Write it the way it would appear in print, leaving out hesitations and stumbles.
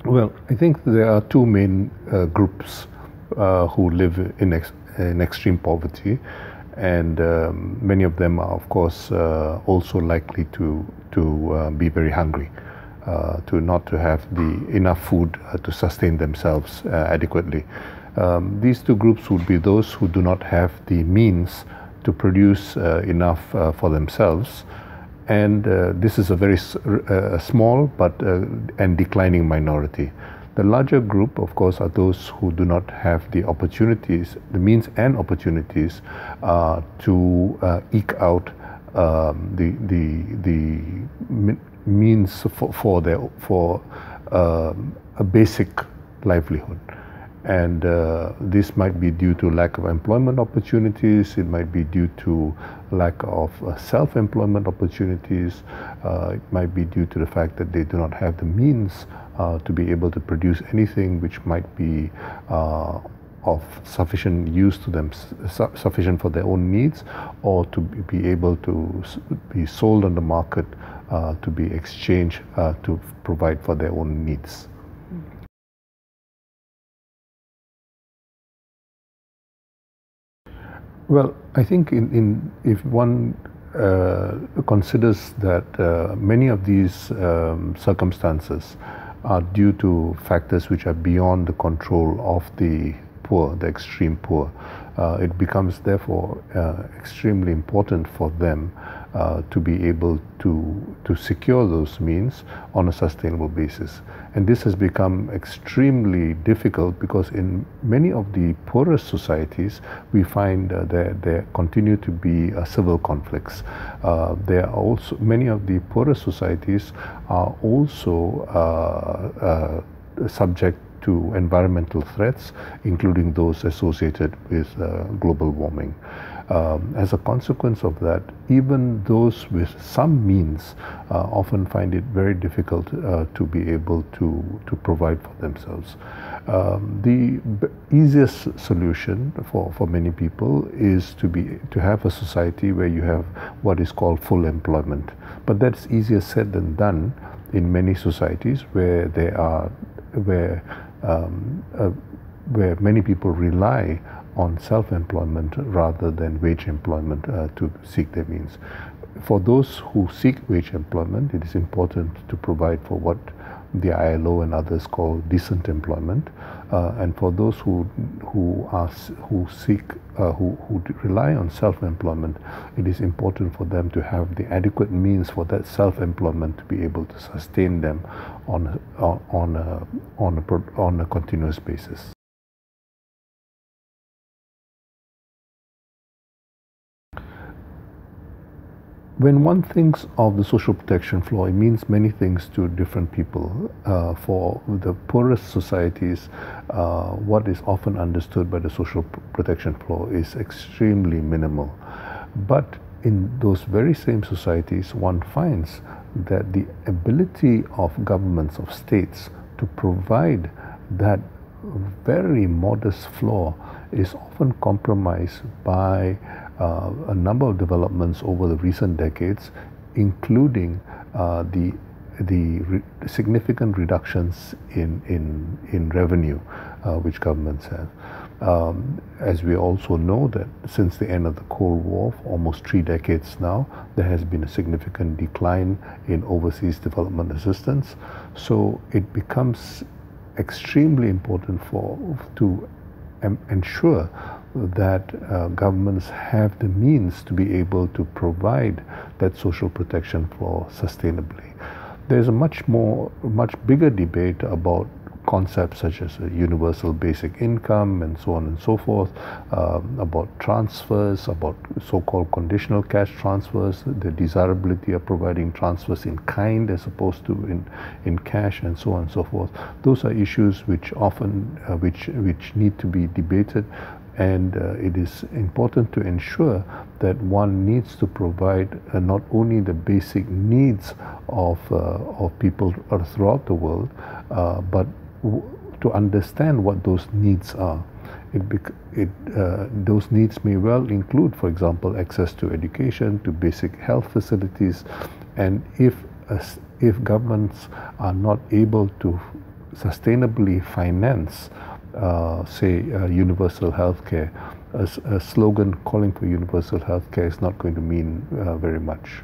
Well, I think there are two main groups who live in extreme poverty, and many of them are, of course, also likely to be very hungry, to not to have enough food to sustain themselves adequately. These two groups would be those who do not have the means to produce enough for themselves. And this is a very small but and declining minority. The larger group, of course, are those who do not have the opportunities, the means and opportunities to eke out the means for a basic livelihood. And this might be due to lack of employment opportunities, it might be due to lack of self-employment opportunities, it might be due to the fact that they do not have the means to be able to produce anything which might be of sufficient use to them, sufficient for their own needs, or to be able to be sold on the market, to be exchanged to provide for their own needs. Well, I think if one considers that many of these circumstances are due to factors which are beyond the control of the poor, the extreme poor, it becomes therefore extremely important for them to be able to secure those means on a sustainable basis. And this has become extremely difficult because in many of the poorest societies we find there continue to be civil conflicts. There are also many of the poorest societies are also subject to environmental threats, including those associated with global warming. As a consequence of that, even those with some means often find it very difficult to be able to provide for themselves. The easiest solution for many people is to have a society where you have what is called full employment. But that's easier said than done in many societies where many people rely on self-employment rather than wage employment to seek their means. For those who seek wage employment, it is important to provide for what the ILO and others call decent employment, and for those who rely on self-employment, it is important for them to have the adequate means for that self-employment to be able to sustain them on a continuous basis. When one thinks of the social protection flow, it means many things to different people. For the poorest societies, what is often understood by the social protection flow is extremely minimal. But in those very same societies, one finds that the ability of governments, of states, to provide that very modest floor is often compromised by a number of developments over the recent decades, including the significant reductions in revenue which governments have. As we also know that since the end of the Cold War, for almost 3 decades now, there has been a significant decline in overseas development assistance. So it becomes extremely important to ensure that governments have the means to be able to provide that social protection for sustainably. There's a much bigger debate about concepts such as a universal basic income and so on and so forth, about transfers, about so-called conditional cash transfers, the desirability of providing transfers in kind as opposed to in cash, and so on and so forth. Those are issues which often which need to be debated, and it is important to ensure that one needs to provide not only the basic needs of people throughout the world, but to understand what those needs are. Those needs may well include, for example, access to education, to basic health facilities, and if governments are not able to sustainably finance, say, universal healthcare, a slogan calling for universal healthcare is not going to mean very much.